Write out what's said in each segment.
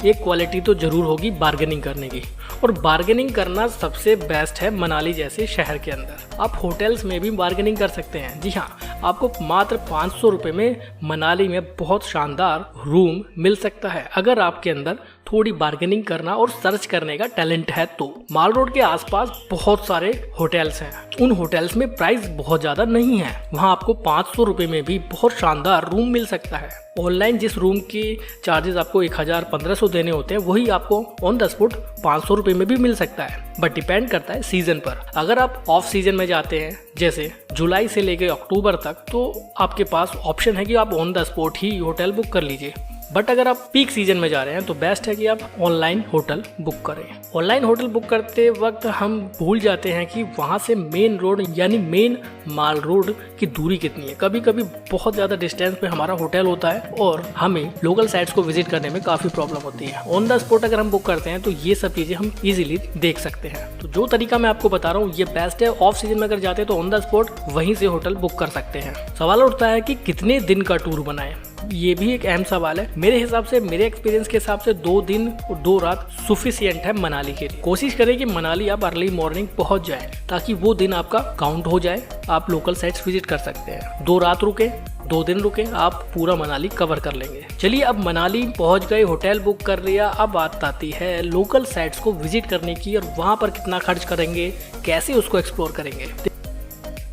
एक क्वालिटी तो जरूर होगी बार्गेनिंग करने की, और बार्गेनिंग करना सबसे बेस्ट है मनाली जैसे शहर के अंदर। आप होटल्स में भी बार्गेनिंग कर सकते हैं। जी हाँ, आपको मात्र 500 रुपये में मनाली में बहुत शानदार रूम मिल सकता है अगर आपके अंदर थोड़ी बार्गेनिंग करना और सर्च करने का टैलेंट है तो। माल रोड के आसपास बहुत सारे होटल्स हैं, उन होटल्स में प्राइस बहुत ज़्यादा नहीं है, वहाँ आपको 500 रुपये में भी बहुत शानदार रूम मिल सकता है। ऑनलाइन जिस रूम की चार्जेस आपको 1000-1500 देने होते हैं वही आपको ऑन द स्पॉट 500 रुपये में भी मिल सकता है, बट डिपेंड करता है सीजन पर। अगर आप ऑफ सीजन में जाते हैं जैसे जुलाई से लेकर अक्टूबर तक, तो आपके पास ऑप्शन है कि आप on the spot he hotel book कर लीजिए। बट अगर आप पीक सीजन में जा रहे हैं तो बेस्ट है कि आप ऑनलाइन होटल बुक करें। ऑनलाइन होटल बुक करते वक्त हम भूल जाते हैं कि वहाँ से मेन रोड यानी मेन माल रोड की दूरी कितनी है। कभी कभी बहुत ज़्यादा डिस्टेंस पे हमारा होटल होता है और हमें लोकल साइट्स को विजिट करने में काफ़ी प्रॉब्लम होती है। ऑन द स्पॉट अगर हम बुक करते हैं तो ये सब चीज़ें हम इजीली देख सकते हैं। तो जो तरीका मैं आपको बता रहा हूँ ये बेस्ट है। ऑफ सीजन में अगर जाते हैं तो ऑन द स्पॉट वहीं से होटल बुक कर सकते हैं। सवाल उठता है कि कितने दिन का टूर बनाएं, ये भी एक अहम सवाल है। मेरे हिसाब से, मेरे एक्सपीरियंस के हिसाब से 2 दिन और 2 रात सफिशिएंट है मनाली के लिए। कोशिश करें कि मनाली आप अर्ली मॉर्निंग पहुंच जाए ताकि वो दिन आपका काउंट हो जाए, आप लोकल साइट्स विजिट कर सकते हैं। 2 रात रुके, 2 दिन रुके, आप पूरा मनाली कवर कर लेंगे। चलिए, अब मनाली पहुंच गए, होटल बुक कर लिया, अब बात आती है लोकल साइट्स को विजिट करने की और वहां पर कितना खर्च करेंगे, कैसे उसको एक्सप्लोर करेंगे।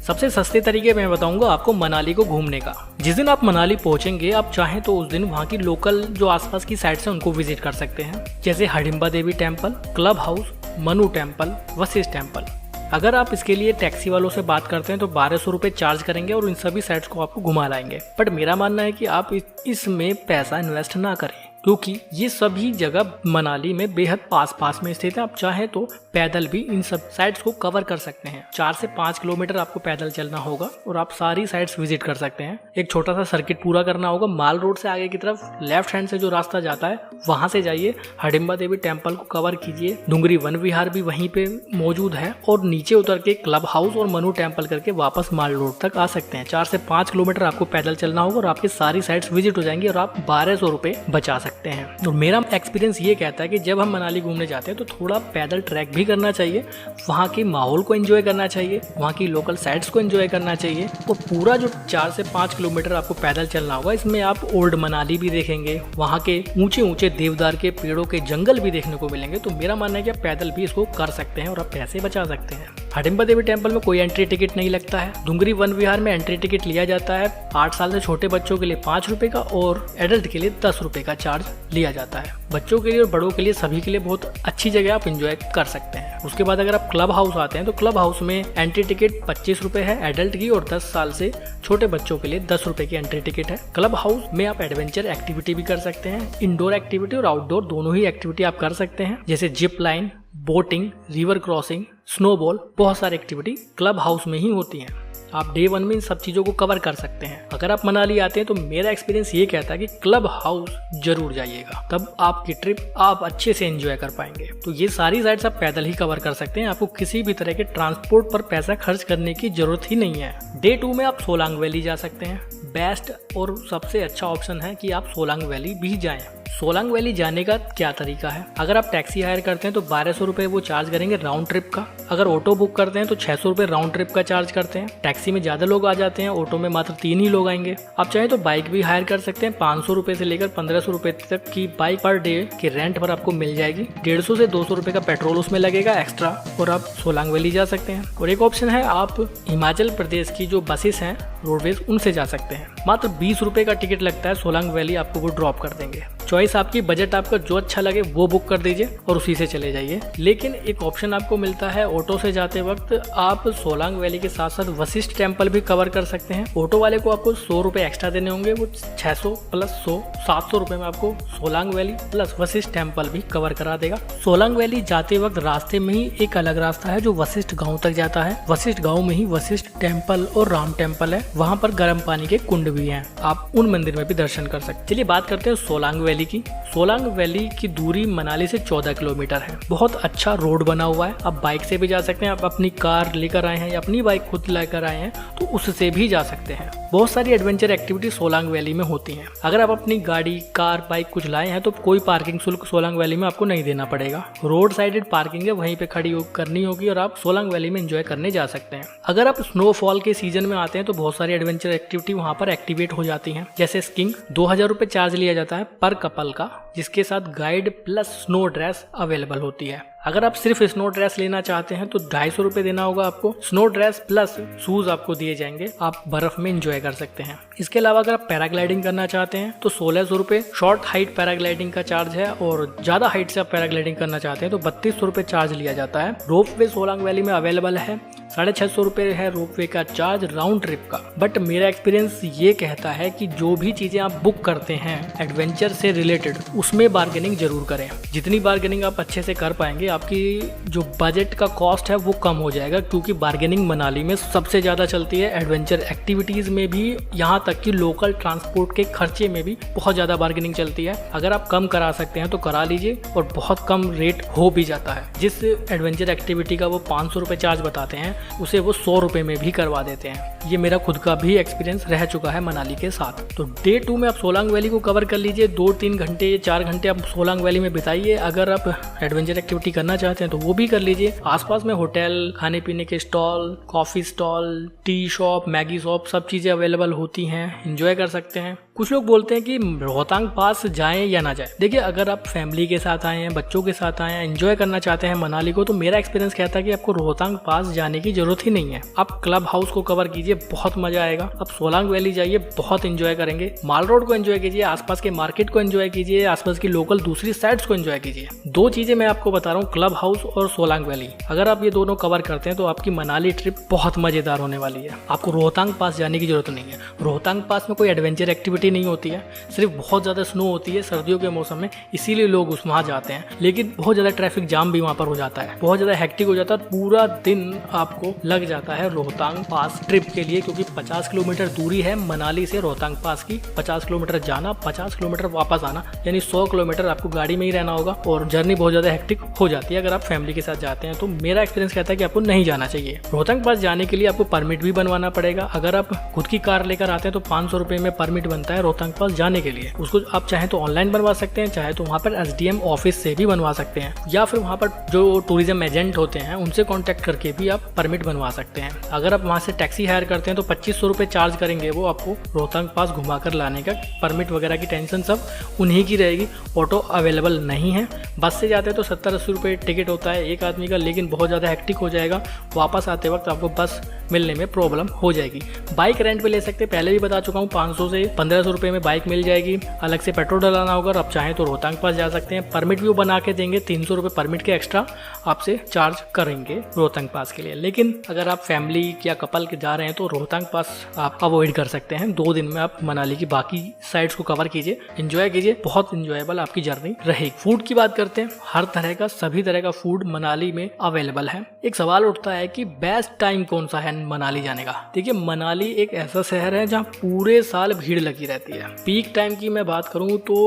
सबसे सस्ते तरीके मैं बताऊंगा आपको मनाली को घूमने का। जिस दिन आप मनाली पहुंचेंगे, आप चाहें तो उस दिन वहां की लोकल जो आसपास की साइट्स हैं उनको विजिट कर सकते हैं, जैसे Hadimba Devi temple, club house, Manu temple, Vashisht temple. अगर आप इसके लिए टैक्सी वालों से बात करते हैं तो 1200 रुपये चार्ज करेंगे और इन सभी साइट्स को आपको घुमा लाएंगे। बट मेरा मानना है कि आप इसमें पैसा इन्वेस्ट ना करें, क्योंकि ये सभी जगह मनाली में बेहद पास में स्थित है। आप चाहें तो पैदल भी इन सब साइट्स को कवर कर सकते हैं। 4 से 5 किलोमीटर आपको पैदल चलना होगा और आप सारी साइट्स विजिट कर सकते हैं। एक छोटा सा सर्किट पूरा करना होगा। माल रोड से आगे की तरफ लेफ्ट हैंड से जो रास्ता जाता है वहां से जाइए, हडिम्बा देवी टेम्पल को कवर कीजिए, डुंगरी वन विहार भी वहीं पे मौजूद है और नीचे उतर के क्लब हाउस और मनु टेम्पल करके वापस माल रोड तक आ सकते हैं। 4 से 5 किलोमीटर आपको पैदल चलना होगा और आपकी सारी साइट्स विजिट हो जाएंगी और आप 1200 रुपये बचा सकते हैं। और मेरा एक्सपीरियंस ये कहता है कि जब हम मनाली घूमने जाते हैं तो थोड़ा पैदल ट्रैक भी करना चाहिए, वहाँ के माहौल को एंजॉय करना चाहिए, वहाँ की लोकल साइट्स को एंजॉय करना चाहिए। और पूरा जो 4 से 5 किलोमीटर आपको पैदल चलना होगा, इसमें आप ओल्ड मनाली भी देखेंगे, वहाँ के ऊंचे ऊंचे देवदार के पेड़ों के जंगल भी देखने को मिलेंगे। तो मेरा मानना है कि आप पैदल भी इसको कर सकते हैं और आप पैसे बचा सकते हैं। हडिम्बा देवी टेम्पल में कोई एंट्री टिकट नहीं लगता है। डुंगरी वन विहार में एंट्री टिकट लिया जाता है। 8 साल से छोटे बच्चों के लिए 5 रुपए का और एडल्ट के लिए 10 रुपए का चार्ज लिया जाता है। बच्चों के लिए और बड़ों के लिए, सभी के लिए बहुत अच्छी जगह, आप एंजॉय कर सकते हैं। उसके बाद अगर आप क्लब हाउस आते हैं तो क्लब हाउस में एंट्री टिकट 25 रुपए है एडल्ट की और 10 साल से छोटे बच्चों के लिए 10 रुपए की एंट्री टिकट है। क्लब हाउस में आप एडवेंचर एक्टिविटी भी कर सकते हैं। इंडोर एक्टिविटी और आउटडोर दोनों ही एक्टिविटी आप कर सकते हैं, जैसे zip line, boating, river crossing, snowball. बहुत सारी एक्टिविटी क्लब हाउस में ही होती हैं। आप डे 1 में इन सब चीज़ों को कवर कर सकते हैं। अगर आप मनाली आते हैं तो मेरा एक्सपीरियंस ये कहता है कि क्लब हाउस जरूर जाइएगा, तब आपकी ट्रिप आप अच्छे से एंजॉय कर पाएंगे। तो ये सारी साइट्स आप पैदल ही कवर कर सकते हैं, आपको किसी भी तरह के ट्रांसपोर्ट पर पैसा खर्च करने की जरूरत ही नहीं है। डे 2 में आप सोलांग वैली जा सकते हैं। बेस्ट और सबसे अच्छा ऑप्शन है कि आप सोलांग वैली भी जाएं। सोलांग वैली जाने का क्या तरीका है? अगर आप टैक्सी हायर करते हैं तो 1200 रुपये वो चार्ज करेंगे राउंड ट्रिप का। अगर ऑटो बुक करते हैं तो 600 रुपये राउंड ट्रिप का चार्ज करते हैं। टैक्सी में ज़्यादा लोग आ जाते हैं, ऑटो में मात्र 3 ही लोग आएंगे। आप चाहें तो बाइक भी हायर कर सकते हैं। 500 रुपये से लेकर 1500 रुपये तक की बाइक पर डे के रेंट पर आपको मिल जाएगी। 150 से 200 रुपये का पेट्रोल उसमें लगेगा एक्स्ट्रा और आप सोलांग वैली जा सकते हैं। और एक ऑप्शन है, आप हिमाचल प्रदेश की जो बसेस हैं रोडवेज, उनसे जा सकते हैं। मात्र 20 रुपये का टिकट लगता है, सोलांग वैली आपको वो ड्रॉप कर देंगे। चॉइस आपकी, बजट आपका जो अच्छा लगे वो बुक कर दीजिए और उसी से चले जाइए। लेकिन एक ऑप्शन आपको मिलता है, ऑटो से जाते वक्त आप सोलांग वैली के साथ साथ वशिष्ठ टेम्पल भी कवर कर सकते हैं। ऑटो वाले को आपको 100 रुपये एक्स्ट्रा देने होंगे, वो 600 प्लस 100 700 रुपये में आपको Solang valley plus Vashishtha temple भी कवर करा देगा। सोलांग वैली जाते वक्त रास्ते में ही एक अलग रास्ता है जो वशिष्ठ गाँव तक जाता है। वशिष्ठ गाँव में ही वशिष्ठ टेम्पल और राम टेम्पल है, वहाँ पर गर्म पानी के कुंड भी हैं, आप उन मंदिर में भी दर्शन कर सकते हैं। चलिए बात करते हैं सोलांग वैली वैली की। सोलांग वैली की दूरी मनाली से 14 किलोमीटर है। बहुत अच्छा रोड बना हुआ है, आप बाइक से भी जा सकते हैं, आप अपनी कार लेकर आए हैं या अपनी बाइक खुद लेकर आए हैं तो उससे भी जा सकते हैं। बहुत सारी एडवेंचर एक्टिविटी सोलांग वैली में होती हैं। अगर आप अपनी गाड़ी, कार, बाइक कुछ लाए हैं तो कोई पार्किंग शुल्क सोलांग वैली में आपको नहीं देना पड़ेगा। रोड साइडेड पार्किंग है, वहीं पे खड़ी करनी होगी और आप सोलांग वैली में एंजॉय करने जा सकते हैं। अगर आप स्नोफॉल के सीजन में आते हैं तो बहुत सारी एडवेंचर एक्टिविटी वहाँ पर एक्टिवेट हो जाती हैं, जैसे स्कीइंग। 2000 रुपये चार्ज लिया जाता है पर कपल का, जिसके साथ guide plus snow dress available होती है। अगर आप सिर्फ स्नो ड्रेस लेना चाहते हैं तो 250 रुपये देना होगा आपको। स्नो ड्रेस प्लस शूज आपको दिए जाएंगे, आप बर्फ में एंजॉय कर सकते हैं। इसके अलावा अगर आप पैराग्लाइडिंग करना चाहते हैं तो 1600 रुपये शॉर्ट हाइट पैराग्लाइडिंग का चार्ज है, और ज्यादा हाइट से आप पैराग्लाइडिंग करना चाहते हैं तो 3200 रुपये चार्ज लिया जाता है। रोप वे सोलांग वैली में अवेलेबल है, 650 रुपये है रोप वे का चार्ज राउंड ट्रिप का। बट मेरा एक्सपीरियंस ये कहता है कि जो भी चीजें आप बुक करते हैं एडवेंचर से रिलेटेड, उसमें बार्गेनिंग जरूर करें। जितनी बार्गेनिंग आप अच्छे से कर पाएंगे, आपकी जो बजट का कॉस्ट है वो कम हो जाएगा, क्योंकि बार्गेनिंग मनाली में सबसे ज़्यादा चलती है। एडवेंचर एक्टिविटीज़ में भी, यहाँ तक कि लोकल ट्रांसपोर्ट के खर्चे में भी बहुत ज़्यादा बार्गेनिंग चलती है। अगर आप कम करा सकते हैं तो करा लीजिए, और बहुत कम रेट हो भी जाता है। जिस एडवेंचर एक्टिविटी का वो 500 रुपये चार्ज बताते हैं, उसे वो 100 रुपये में भी करवा देते हैं। ये मेरा खुद का भी एक्सपीरियंस रह चुका है मनाली के साथ। तो डे 2 में आप सोलांग वैली को कवर कर लीजिए। 2-3 घंटे 4 घंटे आप सोलांग वैली में बिताइए। अगर आप एडवेंचर एक्टिविटी करना चाहते हैं तो वो भी कर लीजिए। आसपास में होटल, खाने पीने के stall, coffee stall, tea shop, Maggi shop, सब चीज़ें अवेलेबल होती हैं, एंजॉय कर सकते हैं। कुछ लोग बोलते हैं कि रोहतांग पास जाएं या ना जाएं। देखिए, अगर आप फैमिली के साथ आए हैं, बच्चों के साथ आए हैं, एंजॉय करना चाहते हैं मनाली को, तो मेरा एक्सपीरियंस कहता है कि आपको रोहतांग पास जाने की जरूरत ही नहीं है। आप क्लब हाउस को कवर कीजिए, बहुत मजा आएगा। आप सोलांग वैली जाइए, बहुत एंजॉय करेंगे। माल रोड को एंजॉय कीजिए, आसपास के मार्केट को एंजॉय कीजिए, आसपास की लोकल दूसरी साइड्स को एंजॉय कीजिए। 2 चीजें मैं आपको बता रहा हूँ, क्लब हाउस और सोलांग वैली। अगर आप ये दोनों कवर करते हैं तो आपकी मनाली ट्रिप बहुत मजेदार होने वाली है। आपको रोहतांग पास जाने की जरूरत नहीं है। रोहतांग पास में कोई एडवेंचर एक्टिविटी नहीं होती है, सिर्फ बहुत ज़्यादा स्नो होती है सर्दियों के मौसम में, इसीलिए लोग वहाँ जाते हैं। लेकिन बहुत ज़्यादा ट्रैफिक जाम भी वहाँ पर हो जाता है, बहुत ज़्यादा हेक्टिक हो जाता है। पूरा दिन आपको लग जाता है रोहतांग पास ट्रिप के लिए, क्योंकि 50 किलोमीटर दूरी है मनाली से रोहतांग पास की। 50 किलोमीटर जाना, 50 किलोमीटर वापस आना, यानी 100 किलोमीटर आपको गाड़ी में ही रहना होगा, और जर्नी बहुत ज़्यादा हेक्टिक हो जाती है अगर आप फैमिली के साथ जाते हैं। तो मेरा एक्सपीरियंस कहता है कि आपको नहीं जाना चाहिए। रोहतांग पास जाने के लिए आपको परमिट भी बनवाना पड़ेगा। अगर आप खुद की कार लेकर आते हैं तो 500 रुपये में परमिट बनता है रोहतांग पास जाने के लिए। उसको आप चाहे तो ऑनलाइन बनवा सकते हैं, चाहे तो वहाँ पर SDM ऑफिस से भी बनवा सकते हैं, या फिर वहाँ पर जो टूरिज्म एजेंट होते हैं उनसे कॉन्टैक्ट करके भी आप परमिट बनवा सकते हैं। अगर आप वहाँ से टैक्सी हायर करते हैं तो 2500 रुपये चार्ज करेंगे वो आपको रोहतांग पास घुमाकर लाने का। परमिट वगैरह की टेंशन सब उन्हीं की रहेगी। ऑटो अवेलेबल नहीं है। बस से जाते हैं तो 70-80 रुपये टिकट होता है एक आदमी का, लेकिन बहुत ज़्यादा हेक्टिक हो जाएगा। वापस आते वक्त आपको बस मिलने में प्रॉब्लम हो जाएगी। बाइक रेंट पे ले सकते हैं, पहले भी बता चुका हूँ, 500 से 1500 रुपये में बाइक मिल जाएगी। अलग से पेट्रोल डलाना होगा। और आप चाहें तो रोहतांग पास जा सकते हैं। परमिट भी वो बना के देंगे, 300 रुपये परमिट के एक्स्ट्रा आपसे चार्ज करेंगे रोहतांग पास के लिए। लेकिन अगर आप फैमिली या कपल के जा रहे हैं तो रोहतांग पास आप अवॉइड कर सकते हैं। 2 दिन में आप मनाली की बाकी साइड्स को कवर कीजिए, एंजॉय कीजिए, बहुत इंजॉयबल आपकी जर्नी रहेगी। फूड की बात करते हैं, हर तरह का, सभी तरह का फूड मनाली में अवेलेबल है। एक सवाल उठता है कि बेस्ट टाइम कौन सा है मनाली जाने का। देखिए, मनाली एक ऐसा शहर है जहाँ पूरे साल भीड़ लगी रहती है। पीक टाइम की मैं बात करूँ तो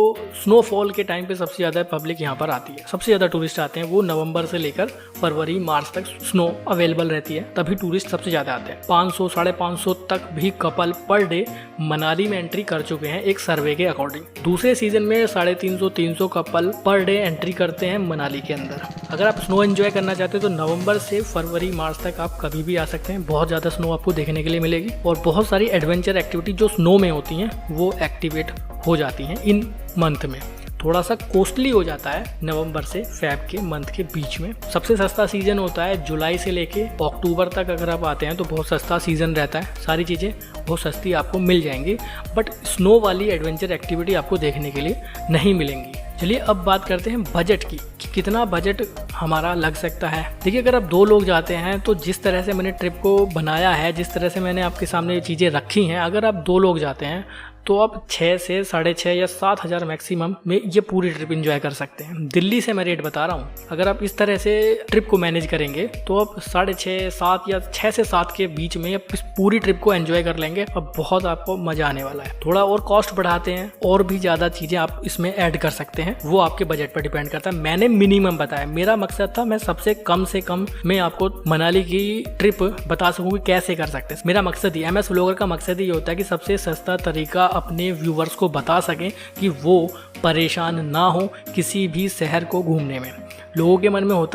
स्नोफॉल के टाइम पे सबसे ज्यादा पब्लिक यहाँ पर आती है, सबसे ज्यादा टूरिस्ट आते हैं। वो नवंबर से लेकर फरवरी मार्च तक स्नो अवेलेबल रहती है, तभी टूरिस्ट सबसे ज्यादा आते हैं। 500 550 तक भी कपल पर डे मनाली में एंट्री कर चुके हैं एक सर्वे के अकॉर्डिंग। दूसरे सीजन में 350-300 कपल पर डे एंट्री करते हैं मनाली के अंदर। अगर आप स्नो एंजॉय करना चाहते हैं तो नवंबर से फरवरी मार्च तक आप कभी भी आ सकते हैं। बहुत ज्यादा स्नो आपको देखने के लिए मिलेगी, और बहुत सारी एडवेंचर एक्टिविटी जो स्नो में होती हैं वो एक्टिवेट हो जाती हैं इन मंथ में। थोड़ा सा कॉस्टली हो जाता है नवंबर से फेब के मंथ के बीच में। सबसे सस्ता सीजन होता है जुलाई से लेके अक्टूबर तक। अगर आप आते हैं तो बहुत सस्ता सीजन रहता है, सारी चीज़ें बहुत सस्ती आपको मिल जाएंगी। बट स्नो वाली एडवेंचर एक्टिविटी आपको देखने के लिए नहीं मिलेंगी। चलिए अब बात करते हैं बजट की, कि कितना बजट हमारा लग सकता है। देखिए, अगर आप 2 लोग जाते हैं तो जिस तरह से मैंने ट्रिप को बनाया है, जिस तरह से मैंने आपके सामने ये चीज़ें रखी हैं, अगर आप 2 लोग जाते हैं तो आप 6 से 6.5 या 7,000 मैक्सिमम में ये पूरी ट्रिप एंजॉय कर सकते हैं। दिल्ली से मैं रेट बता रहा हूँ, अगर आप इस तरह से ट्रिप को मैनेज करेंगे तो आप 6.5, 7 या 6 से 7 के बीच में आप इस पूरी ट्रिप को एंजॉय कर लेंगे और बहुत आपको मजा आने वाला है। थोड़ा और कॉस्ट बढ़ाते हैं और भी ज़्यादा चीज़ें आप इसमें ऐड कर सकते हैं, वो आपके बजट पर डिपेंड करता है। मैंने मिनिमम बताया, मेरा मकसद था मैं सबसे कम से कम में आपको मनाली की ट्रिप बता सकूँ कि कैसे कर सकते हैं। मेरा मकसद ही, MS व्लॉगर का मकसद ही होता है कि सबसे सस्ता तरीका अपने व्यूवर्स को बता सकें कि वो परेशान ना हो किसी भी शहर को घूमने में। लोगों के मन में होता